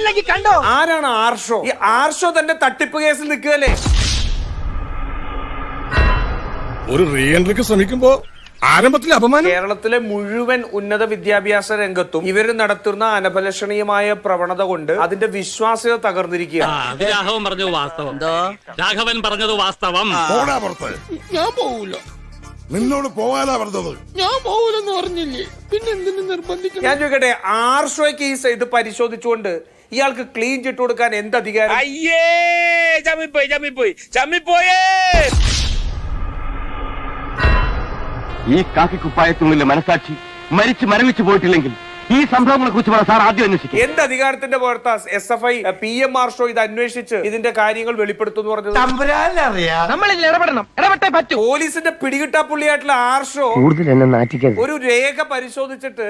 കണ്ടില്ലെങ്കിൽ കണ്ടോ. ആരാണ് ആർഷോ? ഈ ആർഷോ തന്നെ തട്ടിപ്പ് കേസിൽ നിൽക്കുകയല്ലേ? ഒരു റീ എൻട്രിക്ക് ശ്രമിക്കുമ്പോ ആരംഭത്തിൽ അപമാനം. കേരളത്തിലെ മുഴുവൻ ഉന്നത വിദ്യാഭ്യാസ രംഗത്തും ഇവർ നടത്തുന്ന അനഭലഷണീയമായ പ്രവണത കൊണ്ട് അതിന്റെ വിശ്വാസ്യത തകർന്നിരിക്കുകയാണ്. രാഘവൻ പറഞ്ഞത് വാസ്തവം. രാഘവൻ പറഞ്ഞത് വാസ്തവം. ഞാൻ പോവൂല. നിന്നോട് പോകാനാ പറഞ്ഞത്. ഞാൻ പോവൂലെന്ന് പറഞ്ഞില്ലേ, പിന്നെ എന്തിനു നിർബന്ധിക്കണം? ഞാൻ ചോദിക്കട്ടെ, ആർഷോ കേസ് ഇത് പരിശോധിച്ചുകൊണ്ട് ഇയാൾക്ക് ക്ലീൻ ചിട്ട് കൊടുക്കാൻ എന്ത് അധികാരം? ഈ കാക്കി കുപ്പായത്തിനുള്ളിലെ മനസാക്ഷി മരിച്ചു മരവിച്ചു പോയിട്ടില്ലെങ്കിൽ ഈ സംഭവങ്ങളെ കുറിച്ച് സാർ ആദ്യം അന്വേഷിക്കും. എന്ത് അധികാരത്തിന്റെ പുറത്താ SFI PM ആർഷോ ഇത് അന്വേഷിച്ച് ഇതിന്റെ കാര്യങ്ങൾ വെളിപ്പെടുത്തുന്നു പറഞ്ഞത്? പോലീസിന്റെ പിടികിട്ടാപ്പുള്ളിയായിട്ടുള്ള ആർഷോ ഒരു രേഖ പരിശോധിച്ചിട്ട്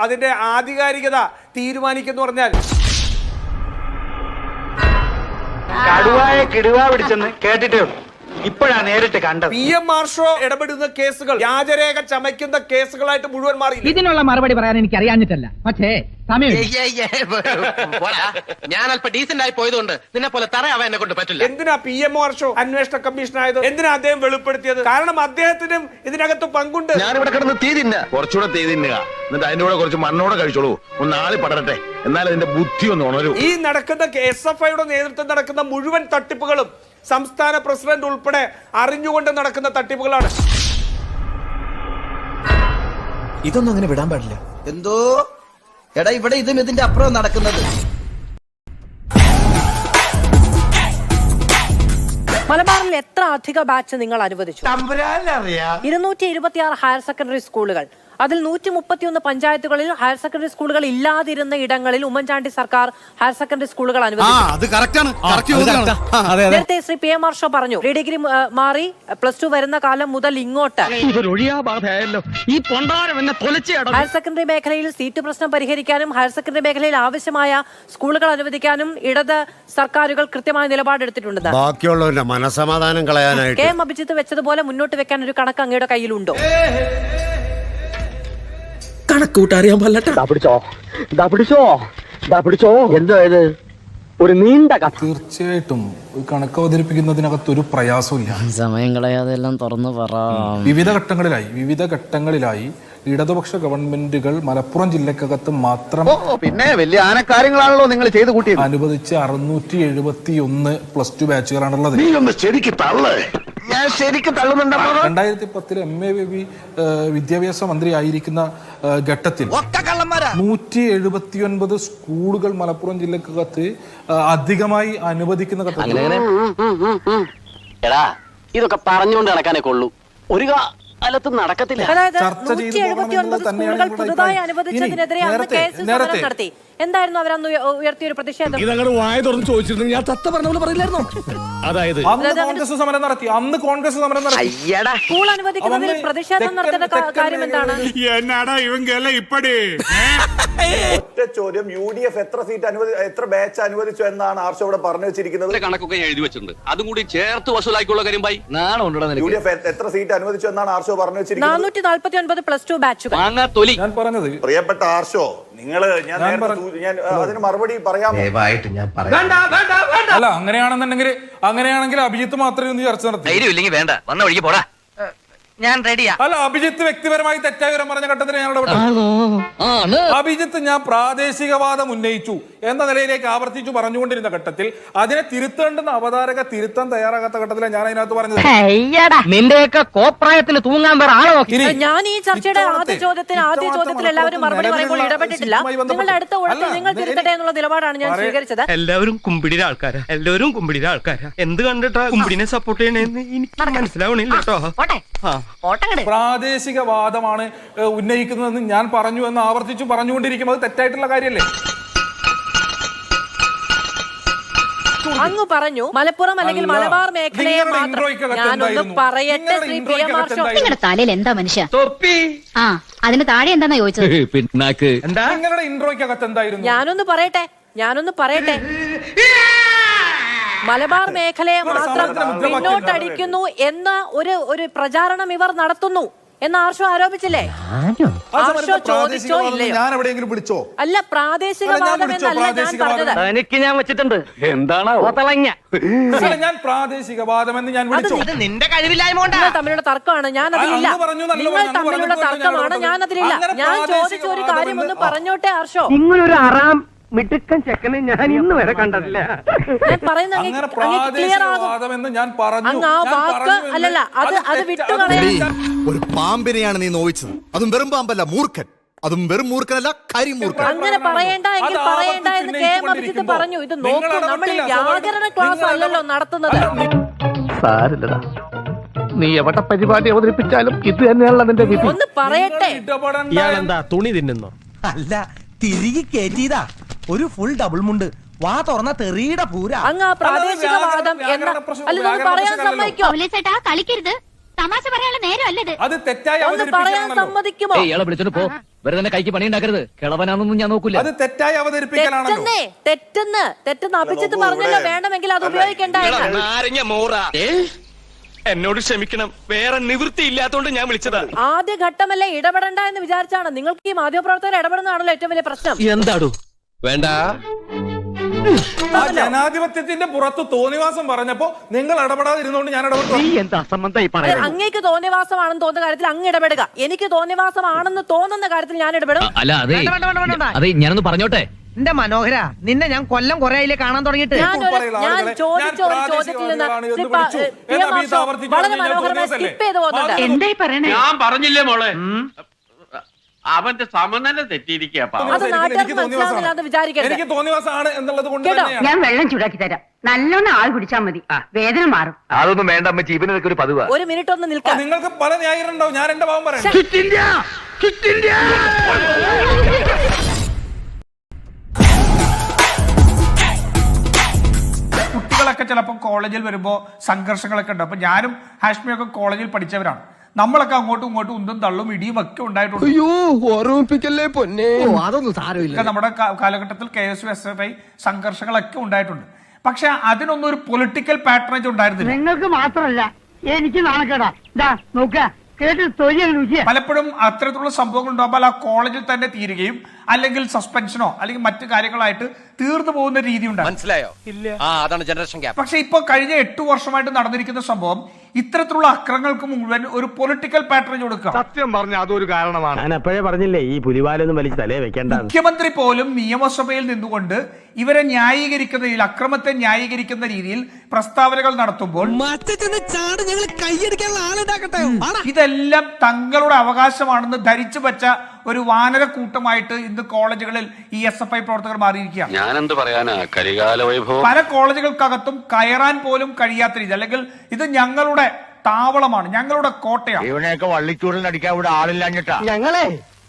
അതിന്റെ ആധികാരികത തീരുമാനിക്കുന്നു പറഞ്ഞാൽ കിടുവാ പിടിച്ചെന്ന് കേട്ടിട്ടേ ഉള്ളൂ, ഇപ്പോഴാ നേരിട്ട് കണ്ടത്. PM ആർഷോ ഇടപെടുന്ന കേസുകൾ വ്യാജരേഖ ചമയ്ക്കുന്ന കേസുകളായിട്ട് മുഴുവൻ മാറി. ഇതിനുള്ള മറുപടി പറയാൻ എനിക്ക് അറിയാഞ്ഞിട്ടല്ല, പക്ഷേ സമയം ഞാൻ അല്പം ഡീസന്റ് ആയി പോയതുകൊണ്ട് നിന്നെ പോലെ തറയാവാൻ എന്നെ കൊണ്ട് പറ്റില്ല. എന്തിനാ PM ആർഷോ അന്വേഷണ കമ്മീഷൻ ആയത്? എന്തിനാ അദ്ദേഹം വെളിപ്പെടുത്തിയത്? കാരണം അദ്ദേഹത്തിനും ഇതിനകത്ത് പങ്കുണ്ട്. ഞാനിവിടെ കിടന്ന് തീ തിന്ന കുറച്ചുകൂടെ തീ തിന്നുക, എന്നിട്ട് അതിന്റെ കൂടെ കുറച്ച് മണ്ണോടെ കഴിച്ചോളൂ, ഒന്ന് ആളി പടരട്ടെ, എന്നാൽ അതിന്റെ ബുദ്ധി ഒന്ന് ഉണരൂ. ഈ നടക്കുന്ന SFIയുടെ നേതൃത്വം നടക്കുന്ന മുഴുവൻ തട്ടിപ്പുകളും സംസ്ഥാന പ്രസിഡന്റ് ഉൾപ്പെടെ അറിഞ്ഞുകൊണ്ട് നടക്കുന്ന തട്ടിപ്പുകളാണ്. ഇതൊന്നും അങ്ങനെ വിടാൻ പാടില്ല. എന്തോ എടാ, ഇവിടെ ഇതും ഇതിന്റെ അപ്പുറം നടക്കുന്നത്. മലബാറിൽ എത്ര അധിക ബാച്ച് നിങ്ങൾ അനുവദിച്ചു? 226 ഹയർ സെക്കൻഡറി സ്കൂളുകൾ, അതിൽ 131 പഞ്ചായത്തുകളിൽ ഹയർ സെക്കൻഡറി സ്കൂളുകൾ ഇല്ലാതിരുന്ന ഇടങ്ങളിൽ ഉമ്മൻചാണ്ടി സർക്കാർ ഹയർ സെക്കൻഡറി സ്കൂളുകൾ അനുവദിച്ചു. നേരത്തെ ശ്രീ PM ആർഷോ പറഞ്ഞു, പ്രീ ഡിഗ്രി മാറി +2 വരുന്ന കാലം മുതൽ ഇങ്ങോട്ട് ഹയർ സെക്കൻഡറി മേഖലയിൽ സീറ്റ് പ്രശ്നം പരിഹരിക്കാനും ഹയർ സെക്കൻഡറി മേഖലയിൽ ആവശ്യമായ സ്കൂളുകൾ അനുവദിക്കാനും ഇടത് സർക്കാരുകൾ കൃത്യമായ നിലപാടെടുത്തിട്ടുണ്ടെന്ന്. ബാക്കിയുള്ളവരുടെ മനസമാധാനം കളയാനായിട്ട് KM അഭിജിത്ത് വെച്ചതുപോലെ മുന്നോട്ട് വെക്കാൻ ഒരു കണക്ക് അങ്ങയുടെ കയ്യിലുണ്ടോ? കണക്കൂട്ടറിയാൻ എന്തോ ഇത് ഒരു നീണ്ട കഥ. തീർച്ചയായിട്ടും കണക്ക് അവതരിപ്പിക്കുന്നതിനകത്ത് ഒരു പ്രയാസമില്ല. സമയം കളയാതെ എല്ലാം തുറന്നു പറ. വിവിധ ഘട്ടങ്ങളിലായി ഇടതുപക്ഷ ഗവൺമെന്റുകൾ മലപ്പുറം ജില്ലക്കകത്ത് മാത്രം പിന്നെ വലിയ ആനക്കാര്യങ്ങളാണല്ലോ നിങ്ങൾ ചെയ്തു കൂട്ടി അനുവദിച്ച 671 +2 ബാച്ചുകളാണുള്ളത്. ഞാൻ ശരിക്കും തള്ളുന്നുണ്ടോ? 2010 MA ബേബി വിദ്യാഭ്യാസ മന്ത്രി ആയിരിക്കുന്ന ഘട്ടത്തിൽ 179 സ്കൂളുകൾ മലപ്പുറം ജില്ലക്കകത്ത് അധികമായി അനുവദിക്കുന്ന ഘട്ടത്തിൽ. എടാ, ഇതൊക്കെ പറഞ്ഞുകൊണ്ട് നടക്കാനേ കൊള്ളൂ, ഒരു കാലത്ത് നടക്കത്തില്ല. അതായത് 179 സ്കൂളുകൾ പുതുതായി അനുവദിച്ചതിനെതിരെ അന്ന് കേസ് സമരം നടത്തി. എന്തായിരുന്നു അവരന്ന് ഉയർത്തിയൊരു പ്രതിഷേധം? ഇതങ്ങോട്ട് വായ തുറന്ന് ചോദിച്ചിരുന്നെങ്കിൽ ഞാൻ തത്ത പറഞ്ഞ പോലെ പറയില്ലായിരുന്നു. അതായത് കോൺഗ്രസ് സമരം നടത്തി. സ്കൂൾ അനുവദിക്കുന്നതിൽ പ്രതിഷേധം നടത്തേണ്ട കാര്യം എന്താണ്? ഒറ്റ ചോദ്യം, UDF എത്ര ബാച്ച് അനുവദിച്ചു എന്നാണ് ആർഷോ ഇവിടെ പറഞ്ഞു വെച്ചിരിക്കുന്നത്? കണക്കൊക്കെ എഴുതി വെച്ചിട്ടുണ്ട്, അതും കൂടി ചേർത്ത് വസൂലാക്കിയുള്ള കാര്യം ബൈ. UDF എത്ര സീറ്റ് അനുവദിച്ചു എന്നാണ് ആർഷോ പറഞ്ഞു വെച്ചിരിക്കുന്നത്? 449 +2 ബാച്ചുകൾ. ഞാൻ പറഞ്ഞത്, പ്രിയപ്പെട്ട ആർഷോ, നിങ്ങൾ ഞാൻ അതിന് മറുപടി പറയാം. അല്ല, അങ്ങനെയാണെങ്കിൽ അഭിജിത്ത് മാത്രമേ ഒന്ന് ചർച്ച നടത്തി. വേണ്ട, വന്ന വഴിക്ക് പോടാ. ഞാൻ റെഡിയാ. അല്ല, അഭിജിത്ത് വ്യക്തിപരമായി തെറ്റായ വിവരം പറഞ്ഞ ഘട്ടത്തിൽ ഞാൻ അഭിജിത്ത് ഞാൻ പ്രാദേശികവാദം ഉന്നയിച്ചു എന്ന നിലയിലേക്ക് ആവർത്തിച്ചു പറഞ്ഞുകൊണ്ടിരുന്ന ഘട്ടത്തിൽ അതിനെ തിരുത്തേണ്ടുന്ന അവതാരക തിരുത്താൻ തയ്യാറാകാത്ത ഘട്ടത്തിലാണ് ഞാൻ അതിനകത്ത് പറഞ്ഞത്. നിന്റെയൊക്കെ കോപ്രായത്തിന് തൂങ്ങാൻ വേറെ ആളെ നോക്കി. ഞാൻ ഈ ചർച്ചയുടെ ആദ്യ ചോദ്യത്തിൽ എല്ലാവരും മറുപടി പറയുമ്പോൾ ഇടപെട്ടിട്ടില്ല. നിങ്ങളുടെ അടുത്ത ഊഴത്തിൽ നിങ്ങൾ തിരുത്തട്ടെ എന്നുള്ള നിലപാടാണ് ഞാൻ സ്വീകരിച്ചത്. എല്ലാവരും കുമ്പിടിയുടെ ആൾക്കാരാ, എന്ത് കണ്ടിട്ടാ കുമ്പിടിനെ സപ്പോർട്ട് ചെയ്യണേന്ന് എനിക്ക് മനസ്സിലാവണില്ല കേട്ടോ. പ്രാദേശികവാദമാണ് ഉന്നയിക്കുന്നതെന്ന് ഞാൻ പറഞ്ഞു എന്ന് ആവർത്തിച്ചു പറഞ്ഞുകൊണ്ടിരിക്കുന്നത് തെറ്റായിട്ടുള്ള കാര്യമല്ലേ? അങ്ങ് പറഞ്ഞു മലപ്പുറം അല്ലെങ്കിൽ മലബാർ മേഖലയെ മാത്രം. ഞാനൊന്ന് പറയട്ടെ ശ്രീ PM ആർഷോ, നിങ്ങളുടെ തലയിൽ എന്താ മനുഷ്യ ആ അതിന് താഴെ എന്താന്നാ ചോദിച്ചത്? നിങ്ങളുടെ ഇൻട്രോയ്ക്കകത്ത് എന്തായിരുന്നു? ഞാനൊന്ന് പറയട്ടെ മലബാർ മേഖലയെ മാത്രം പിന്നോട്ടടിക്കുന്നു എന്ന ഒരു പ്രചാരണം ഇവർ നടത്തുന്നു. എന്ന് ആർഷോ ആരോപിച്ചില്ലേ? ആർഷോ ചോദിച്ചോ ഇല്ലയോ? ഞാൻ എവിടെയെങ്കിലും വിളിച്ചോ? അല്ല, പ്രാദേശികവാദം എന്നല്ല ഞാൻ പറഞ്ഞത്. എനിക്ക് ഞാൻ വെച്ചിട്ടുണ്ട്. എന്താണ് ഞാൻ പ്രാദേശികവാദം എന്ന് ഞാൻ വിളിച്ചോ? നിന്റെ കഴിവില്ലായ്മ നിങ്ങൾ തമ്മിലുള്ള തർക്കമാണ്, ഞാൻ അതിലില്ല. നിങ്ങൾ തമ്മിലുള്ള തർക്കമാണ്, ഞാൻ അതിലില്ല. ഞാൻ ചോദിച്ച ഒരു കാര്യം ഒന്ന് പറഞ്ഞോട്ടെ ആർഷോ. നിങ്ങളൊരു ആറാം മിടുക്കൻ ചെക്കനെ ഞാൻ ഇന്ന് വരെ കണ്ടിട്ടില്ല. ഞാൻ പറയുന്നത് ക്ലിയർ ആകും. അങ്ങ് ആ വാക്ക് അല്ലല്ല, അത് വിട്ടുകളയാൻ. ഒരു പാമ്പിനെയാണ് നീ നോവിച്ചത്. അതും വെറും പാമ്പല്ല, മൂർഖൻ. അതും വെറും മൂർഖനല്ല, കരിമൂർഖൻ. അങ്ങനെ പറയണ്ട എങ്കിൽ പറയണ്ട എന്ന് കെ എം അഭിജിത്ത് പറഞ്ഞു. ഇത് നോക്കൂ, നമ്മൾ ഈ വ്യാകരണ ക്ലാസ് അല്ലല്ലോ നടത്തുന്നത്. സാരില്ലടാ, നീ എവിടെ പരിപാടി അവതരിപ്പിച്ചാലും ഇത് തന്നെയാണല്ലോ നിന്റെ വിധി. ഒന്ന് പറയട്ടെ. ഇയാളെന്താ തുണി തിന്നുന്നോ? അല്ല, തിരികെ കയറ്റിയതാ. ഒരു ഫുൾ ഡബിൾ മുണ്ട്, വാ തുറന്ന തെറിയുടെ പൂര. അങ്ങ് ആ പ്രാദേശികവാദം എന്ന അല്ല, നമുക്ക് പറയാൻ സമ്മതിക്കോ? ചേട്ടാ കളിക്കരുത്, തമാശ പറയാനുള്ള നേരമല്ലത്. അത് തെറ്റായി ഒന്ന് പറയാൻ സമ്മതിക്കുമോ? ഇയാളെ വിളിച്ചോണ്ട് പോ, വെറുതെ കൈക്ക് പണി ഉണ്ടാക്കരുത്. കിളവനാണെന്നൊന്നും ഞാൻ നോക്കൂല. അത് തെറ്റായി അവതരിപ്പിക്കലാണല്ലോ. തെറ്റെന്ന് അഭിജിത്ത് പറഞ്ഞല്ലോ. വേണമെങ്കിൽ അത് ഉപയോഗിക്കണ്ട. എന്നോട് ക്ഷമിക്കണം, വേറെ നിവൃത്തി ഇല്ലാത്തോണ്ട് ഞാൻ വിളിച്ചതാ. ആദ്യ ഘട്ടമല്ലേ, ഇടപെടണ്ട എന്ന് വിചാരിച്ചാണ്. നിങ്ങൾക്ക് ഈ മാധ്യമപ്രവർത്തകർ ഇടപെടുന്നതാണല്ലോ ഏറ്റവും വലിയ പ്രശ്നം. എന്താടോ വേണ്ട? ആ ജനാധിപത്യത്തിന്റെ പുറത്ത് തോന്നിവാസം പറഞ്ഞപ്പോ നിങ്ങൾ ഇടപെടാതിരുന്നോണ്ട് ഞാൻ ഇടപെട്ടു. അങ്ങേക്ക് തോന്നിവാസമാണെന്ന് തോന്നുന്ന കാര്യത്തിൽ അങ്ങ് ഇടപെടുക. എനിക്ക് തോന്നിവാസമാണെന്ന് തോന്നുന്ന കാര്യത്തിൽ ഞാൻ ഇടപെടും. അല്ല, അതെ ഞാനൊന്ന് പറഞ്ഞോട്ടെ. എന്റെ മനോഹര, നിന്നെ ഞാൻ കൊല്ലം കൊറേ കാണാൻ തുടങ്ങിയിട്ട്. ഞാൻ ചോദിച്ച ഒരു ചോദ്യത്തിൽ നിന്ന് വളരെ മനോഹരമായി സ്കിപ്പ് ചെയ്ത് പോകുന്നുണ്ട്. എന്തായി പറയണേ? ഞാൻ പറഞ്ഞില്ലേ മോളെ, അവന്റെ സമനില തെറ്റിയിരിക്കുക. അത് നാട്ടുകാർക്ക് മനസ്സിലാവുന്നില്ലാന്ന് വിചാരിക്കരുത്. എനിക്ക് തോന്നിവാസമാണ് എന്നുള്ളത് കൊണ്ട് തന്നെയാണ്. ഞാൻ വെള്ളം ചൂടാക്കി തരാം, നല്ലോണം ആൾ കുടിച്ചാൽ മതി, വേദന മാറും. അതൊന്നും വേണ്ട അമ്മച്ചി, ഇവനൊക്കെ ഒരു പതിവാ. ഒരു മിനിറ്റ് ഒന്ന് നിൽക്കാം. നിങ്ങൾക്ക് പല ന്യായീകരണമുണ്ടാവും, ഞാൻ എന്റെ ഭാവം പറയാം. കുട്ടികളൊക്കെ ചിലപ്പോൾ കോളേജിൽ വരുമ്പോൾ സംഘർഷങ്ങളൊക്കെ ഉണ്ട്. അപ്പൊ ഞാനും ഹാഷ്മിയൊക്കെ കോളേജിൽ പഠിച്ചവരാണ്. നമ്മളൊക്കെ അങ്ങോട്ടും ഇങ്ങോട്ടും ഉന്തും തള്ളും ഇടിയും ഒക്കെ ഉണ്ടായിട്ടുണ്ട്. അതൊന്നും സാരമില്ല. നമ്മുടെ കാലഘട്ടത്തിൽ KSU SFI സംഘർഷങ്ങളൊക്കെ ഉണ്ടായിട്ടുണ്ട്. പക്ഷെ അതിനൊന്നും ഒരു പൊളിറ്റിക്കൽ പാറ്റേണേജ് ഉണ്ടായിരുന്നില്ല. നിങ്ങൾക്ക് മാത്രമല്ല, എനിക്ക് നാണക്കേടാ. നോക്ക, പലപ്പോഴും അത്തരത്തിലുള്ള സംഭവങ്ങൾ ഉണ്ടാകുമ്പോൾ ആ കോളേജിൽ തന്നെ തീരുകയും അല്ലെങ്കിൽ സസ്പെൻഷനോ അല്ലെങ്കിൽ മറ്റു കാര്യങ്ങളായിട്ട് തീർന്നു പോകുന്ന രീതി ഉണ്ടാകും. മനസ്സിലായോ? ഇല്ല. അതാണ് ജനറേഷൻ ഗ്യാപ്പ്. പക്ഷെ ഇപ്പൊ കഴിഞ്ഞ 8 വർഷമായിട്ട് നടന്നിരിക്കുന്ന സംഭവം ഇത്തരത്തിലുള്ള അക്രമങ്ങൾക്ക് മുഴുവൻ ഒരു പൊളിറ്റിക്കൽ പാറ്റേൺ കൊടുക്കുക. സത്യം പറഞ്ഞ അതൊരു കാരണമാണ്. ഞാൻ എപ്പോഴേ പറഞ്ഞില്ലേ, ഈ പുലിവാലൊന്നും വലിച്ച് തലേ വെക്കേണ്ട. മുഖ്യമന്ത്രി പോലും നിയമസഭയിൽ നിന്നുകൊണ്ട് ഇവരെ ന്യായീകരിക്കുന്ന രീതിയിൽ, അക്രമത്തെ ന്യായീകരിക്കുന്ന രീതിയിൽ പ്രസ്താവനകൾ നടത്തുമ്പോൾ ഇതെല്ലാം തങ്ങളുടെ അവകാശമാണെന്ന് ധരിച്ചു വെച്ച ഒരു വാനര കൂട്ടമായിട്ട് ഇന്ന് കോളേജുകളിൽ ഈ SFI പ്രവർത്തകർ മാറിയിരിക്കുകയാണ്. ഞാനെന്ത് പറയാനാ, കരികാല വൈഭവം. പല കോളേജുകൾക്കകത്തും കയറാൻ പോലും കഴിയാത്ത രീതി, അല്ലെങ്കിൽ ഇത് ഞങ്ങളുടെ താവളമാണ്, ഞങ്ങളുടെ കോട്ടയാണ്. ഇവനെയൊക്കെ വള്ളിച്ചൂടിൽ അടിക്കാൻ ഇവിടെ ആളില്ലാഞ്ഞിട്ടാ. ഞങ്ങളെ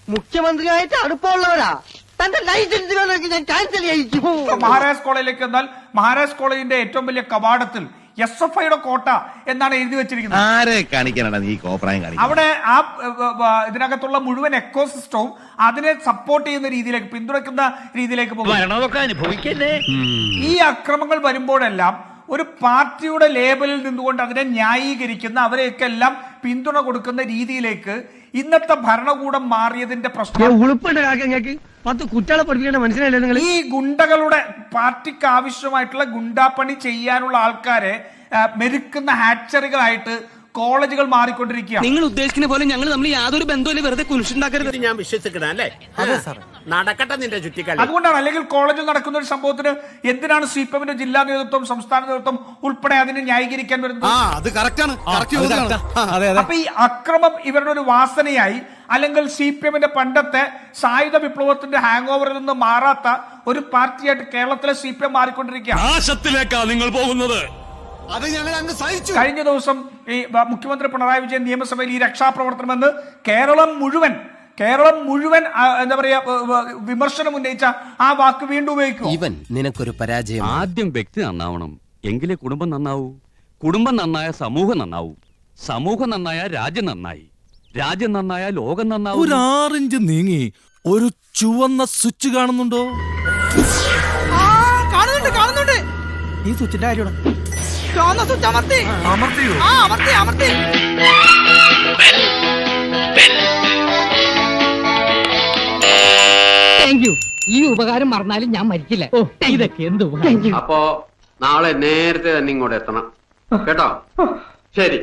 മുഖ്യമന്ത്രിയായിട്ട് അടുപ്പമുള്ളവരാ. തന്റെ ലൈസൻസ് ഞാൻ ക്യാൻസൽ ചെയ്യിച്ചു. മഹാരാജ് കോളേജിലേക്ക് എന്നാൽ മഹാരാജ് കോളേജിന്റെ ഏറ്റവും വലിയ കവാടത്തിൽ SFIയുടെ കോട്ട എന്നാണ് എഴുതി വെച്ചിരിക്കുന്നത്. ആരെ കാണിക്കാനാണ് നീ കോപ്രായം കാണിക്കുന്നത്? അവിടെ ആ ഇതിനകത്തുള്ള മുഴുവൻ എക്കോസിസ്റ്റവും അതിനെ സപ്പോർട്ട് ചെയ്യുന്ന രീതിയിലേക്ക്, പിന്തുണയ്ക്കുന്ന രീതിയിലേക്ക് പോകും. ഈ അക്രമങ്ങൾ വരുമ്പോഴെല്ലാം ഒരു പാർട്ടിയുടെ ലേബലിൽ നിന്നുകൊണ്ട് അതിനെ ന്യായീകരിക്കുന്ന, അവരെയൊക്കെ എല്ലാം പിന്തുണ കൊടുക്കുന്ന രീതിയിലേക്ക് ഇന്നത്തെ ഭരണകൂടം മാറിയതിന്റെ പ്രശ്നം കുട്ടികളെ പഠിപ്പിക്കേണ്ട മനസ്സിലായില്ലേ? ഈ ഗുണ്ടകളുടെ പാർട്ടിക്ക് ആവശ്യമായിട്ടുള്ള ഗുണ്ടാപ്പണി ചെയ്യാനുള്ള ആൾക്കാരെ മെരുക്കുന്ന ഹാച്ചറികളായിട്ട് കോളേജുകൾ മാറിക്കൊണ്ടിരിക്കുകയാണ്. നിങ്ങൾ ഉദ്ദേശിക്കുന്ന പോലെ ഞങ്ങൾ നമ്മൾ യാതൊരു ബന്ധവും വെറുതെ കുരിശുണ്ടാക്കരുത്. ഞാൻ വിശ്വസിക്കണം അല്ലേ? നടക്കട്ടെ നിന്റെ ചുറ്റിക്കളി. അതുകൊണ്ടാണ്, അല്ലെങ്കിൽ കോളേജിൽ നടക്കുന്ന ഒരു സംഭവത്തിന് എന്തിനാണ് CPMന്റെ ജില്ലാ നേതൃത്വം, സംസ്ഥാന നേതൃത്വം ഉൾപ്പെടെ അതിനെ ന്യായീകരിക്കാൻ വരുന്നത്? അപ്പൊ ഈ അക്രമം ഇവരുടെ ഒരു വാസനയായി, അല്ലെങ്കിൽ CPMന്റെ പണ്ടത്തെ സായുധ വിപ്ലവത്തിന്റെ ഹാങ് ഓവറിൽ നിന്ന് മാറാത്ത ഒരു പാർട്ടിയായിട്ട് കേരളത്തിലെ CPM മാറിക്കൊണ്ടിരിക്കുകയാണ്. നാശത്തിലേക്കാ നിങ്ങൾ പോകുന്നത്. കഴിഞ്ഞ ദിവസം ഈ മുഖ്യമന്ത്രി പിണറായി വിജയൻ നിയമസഭയിൽ ഈ രക്ഷാപ്രവർത്തനമെന്ന് കേരളം മുഴുവൻ എന്താ പറയാ വിമർശനം ഉന്നയിച്ച ആ വാക്ക് വീണ്ടും ഉപയോഗിക്കും. ഇവൻ നിനക്കൊരു പരാജയം. ആദ്യം വ്യക്തി നന്നാവണം, എങ്കിലേ കുടുംബം നന്നാവൂ. കുടുംബം നന്നായ സമൂഹം നന്നാവൂ. സമൂഹം നന്നായ രാജ്യം നന്നായി. രാജ്യം നന്നായ ലോകം നന്നാവും. ഒരു 6 ഇഞ്ച് നീങ്ങി ഒരു ചുവന്ന സ്വിച്ച് കാണുന്നുണ്ടോ? കാണുന്നുണ്ട്. ഈ സ്വിച്ചിന്റെ കാര്യമാണ്. ചുവന്ന സ്വിച്ച് അമർത്തി. Thank you. ഈ ഉപകാരം മറന്നാലും ഞാൻ മരിക്കില്ല. ഇതൊക്കെ എന്ത് ഉപകാരം. അപ്പോ നാളെ നേരത്തെ തന്നെ ഇങ്ങോട്ട് എത്തണം കേട്ടോ. ശരി.